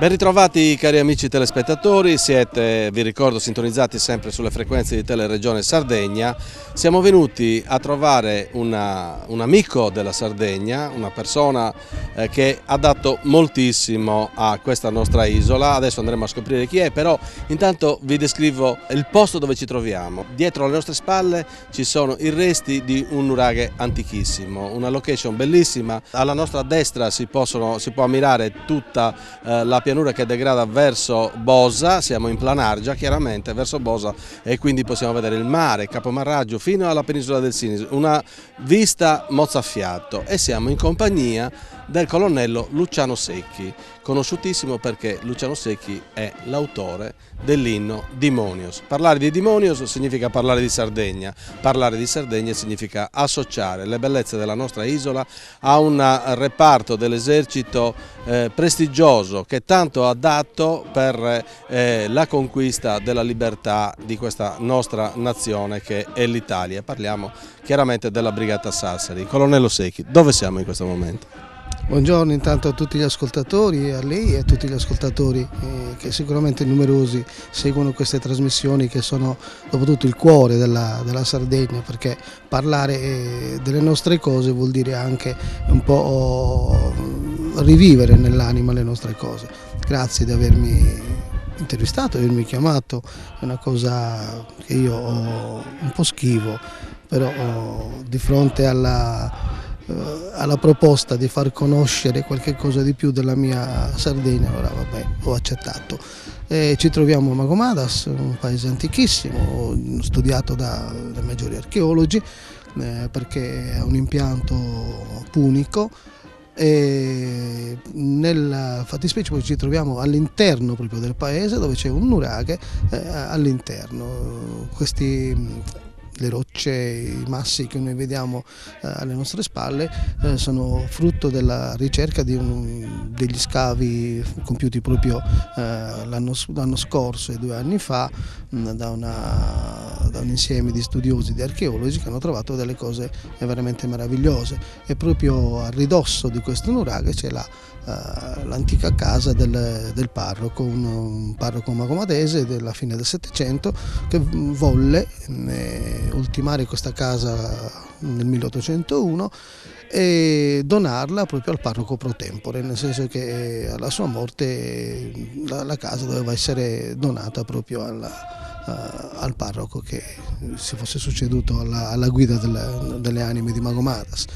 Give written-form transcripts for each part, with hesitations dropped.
Ben ritrovati cari amici telespettatori, siete, vi ricordo, sintonizzati sempre sulle frequenze di Teleregione Sardegna. Siamo venuti a trovare un amico della Sardegna, una persona che ha dato moltissimo a questa nostra isola. Adesso andremo a scoprire chi è, però intanto vi descrivo il posto dove ci troviamo. Dietro alle nostre spalle ci sono i resti di un nuraghe antichissimo, una location bellissima. Alla nostra destra si può ammirare tutta la pianura che degrada verso Bosa, siamo in Planargia chiaramente, verso Bosa, e quindi possiamo vedere il mare, Capomarraggio fino alla penisola del Sinis, una vista mozzafiato, e siamo in compagnia del colonnello Luciano Secchi, conosciutissimo perché Luciano Secchi è l'autore dell'inno Dimonios. Parlare di Dimonios significa parlare di Sardegna significa associare le bellezze della nostra isola a un reparto dell'esercito prestigioso che tanto ha dato per la conquista della libertà di questa nostra nazione che è l'Italia. Parliamo chiaramente della Brigata Sassari. Colonnello Secchi, dove siamo in questo momento? Buongiorno intanto a tutti gli ascoltatori, a lei e a tutti gli ascoltatori che sicuramente numerosi seguono queste trasmissioni, che sono soprattutto il cuore della Sardegna, perché parlare delle nostre cose vuol dire anche un po' rivivere nell'anima le nostre cose. Grazie di avermi intervistato, di avermi chiamato, è una cosa che io ho un po' schivo, però di fronte alla proposta di far conoscere qualche cosa di più della mia Sardegna, allora vabbè, ho accettato. Ci troviamo a Magomadas, un paese antichissimo, studiato dai maggiori archeologi, perché ha un impianto punico, e nella fattispecie poi ci troviamo all'interno proprio del paese, dove c'è un nuraghe all'interno. Le rocce, i massi che noi vediamo alle nostre spalle sono frutto della ricerca degli scavi compiuti proprio l'anno scorso e 2 anni fa da un insieme di studiosi, di archeologi, che hanno trovato delle cose veramente meravigliose. E proprio a ridosso di questo nuraghe c'è l'antica casa del parroco, un parroco magomatese della fine del Settecento, che volle ultimare questa casa nel 1801 e donarla proprio al parroco pro tempore, nel senso che alla sua morte la casa doveva essere donata proprio al parroco che si fosse succeduto alla guida delle anime di Magomadas.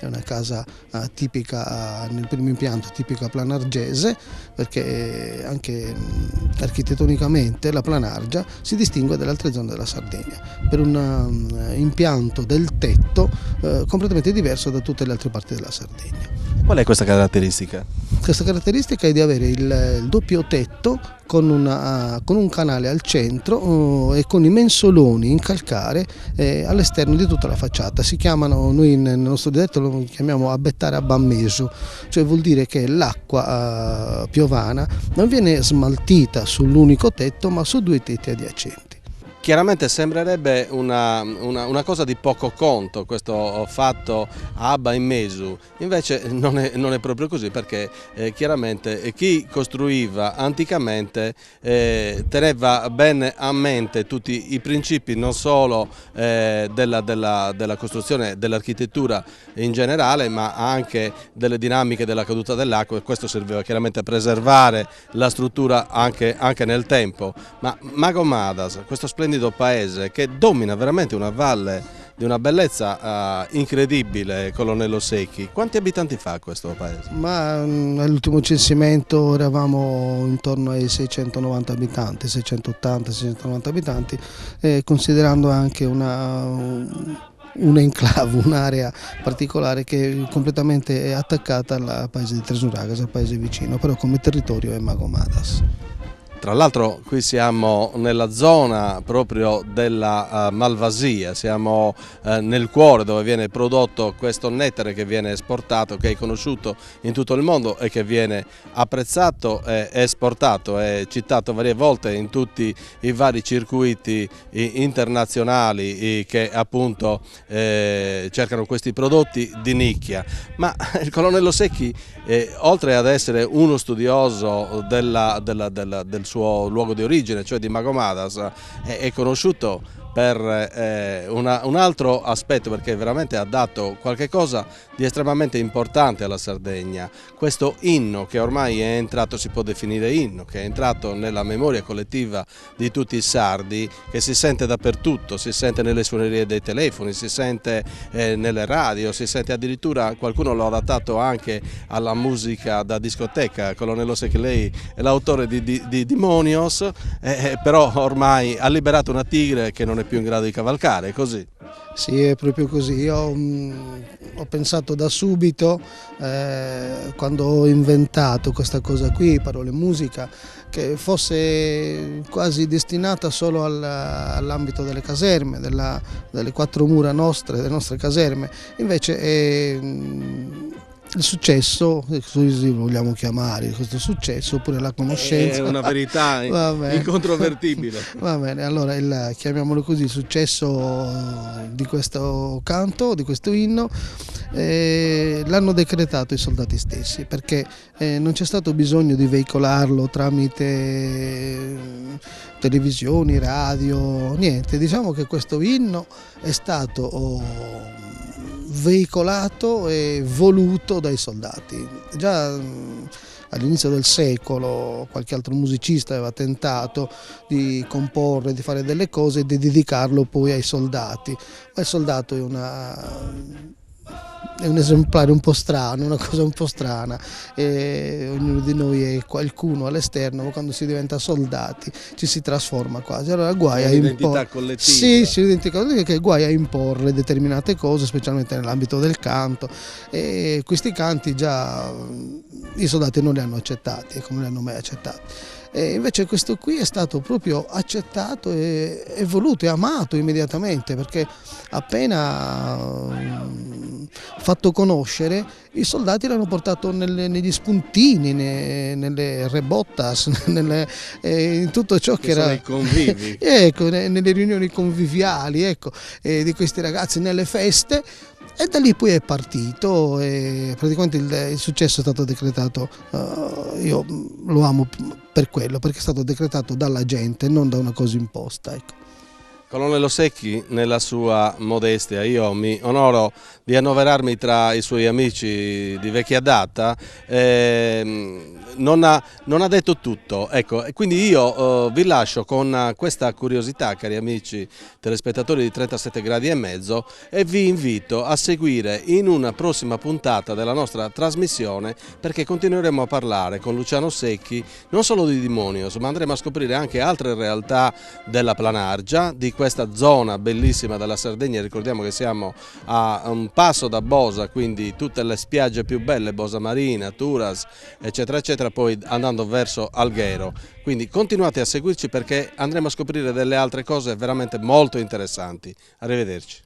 È una casa tipica, nel primo impianto tipica planargese, perché anche architettonicamente la Planargia si distingue dalle altre zone della Sardegna per un impianto del tetto completamente diverso da tutte le altre parti della Sardegna. Qual è questa caratteristica? Questa caratteristica è di avere il doppio tetto con un canale al centro e con i mensoloni in calcare all'esterno di tutta la facciata. Si chiamano, noi nel nostro dialetto lo chiamiamo abbettare a bammeso, cioè vuol dire che l'acqua piovana non viene smaltita sull'unico tetto ma su 2 tetti adiacenti. Chiaramente sembrerebbe una cosa di poco conto questo fatto Abba in Mesu, invece non è proprio così, perché chiaramente chi costruiva anticamente teneva bene a mente tutti i principi non solo della costruzione, dell'architettura in generale, ma anche delle dinamiche della caduta dell'acqua, e questo serviva chiaramente a preservare la struttura anche nel tempo. Ma Magomadas, questo splendido paese che domina veramente una valle di una bellezza incredibile, colonnello Secchi, quanti abitanti fa questo paese? Ma all'ultimo censimento eravamo intorno ai 690 abitanti, 680-690 abitanti, considerando anche un enclave, un'area particolare che è completamente attaccata al paese di Tresnuragas, al paese vicino, però come territorio è Magomadas. Tra l'altro qui siamo nella zona proprio della Malvasia, siamo nel cuore dove viene prodotto questo nettare che viene esportato, che è conosciuto in tutto il mondo e che viene apprezzato e esportato, è citato varie volte in tutti i vari circuiti internazionali che appunto cercano questi prodotti di nicchia. Ma il colonnello Secchi, oltre ad essere uno studioso del suo luogo di origine, cioè di Magomadas, è conosciuto per un altro aspetto, perché veramente ha dato qualche cosa di estremamente importante alla Sardegna. Questo inno che ormai è entrato, si può definire inno, che è entrato nella memoria collettiva di tutti i sardi, che si sente dappertutto, si sente nelle suonerie dei telefoni, si sente nelle radio, si sente addirittura, qualcuno lo ha adattato anche alla musica da discoteca. Colonnello Secchi, lei è l'autore di Demonios, però ormai ha liberato una tigre che non è più in grado di cavalcare, è così? Sì, è proprio così. Io ho pensato da subito, quando ho inventato questa cosa qui, parole e musica, che fosse quasi destinata solo all'ambito delle caserme, delle quattro mura nostre, delle nostre caserme. Invece è il successo, se vogliamo chiamare questo successo, oppure la conoscenza, è una verità incontrovertibile. Va bene, allora chiamiamolo così, il successo di questo canto, di questo inno, l'hanno decretato i soldati stessi, perché non c'è stato bisogno di veicolarlo tramite televisioni, radio, niente. Diciamo che questo inno è stato veicolato e voluto dai soldati. Già all'inizio del secolo qualche altro musicista aveva tentato di comporre, di fare delle cose e di dedicarlo poi ai soldati, ma il soldato è un esemplare un po' strano, una cosa un po' strana, e ognuno di noi è qualcuno all'esterno, ma quando si diventa soldati ci si trasforma quasi. Allora guai a l'identità collettiva. Sì, l'identità collettiva, che guai a imporre determinate cose, specialmente nell'ambito del canto, e questi canti già i soldati non li hanno accettati, non li hanno mai accettati. E invece questo qui è stato proprio accettato e voluto e amato immediatamente, perché appena fatto conoscere i soldati l'hanno portato negli spuntini, nelle rebottas, in tutto ciò che era i convivi. Ecco, nelle riunioni conviviali, ecco, di questi ragazzi, nelle feste. E da lì poi è partito e praticamente il successo è stato decretato, io lo amo per quello, perché è stato decretato dalla gente, non da una cosa imposta. Ecco. Colonnello Secchi, nella sua modestia, io mi onoro di annoverarmi tra i suoi amici di vecchia data, non ha detto tutto, ecco, e quindi io vi lascio con questa curiosità, cari amici telespettatori di 37 gradi e mezzo, e vi invito a seguire in una prossima puntata della nostra trasmissione, perché continueremo a parlare con Luciano Secchi non solo di Demonios, ma andremo a scoprire anche altre realtà della Planargia, di questa zona bellissima della Sardegna. Ricordiamo che siamo a un passo da Bosa, quindi tutte le spiagge più belle, Bosa Marina, Turas, eccetera eccetera, poi andando verso Alghero. Quindi continuate a seguirci, perché andremo a scoprire delle altre cose veramente molto interessanti. Arrivederci.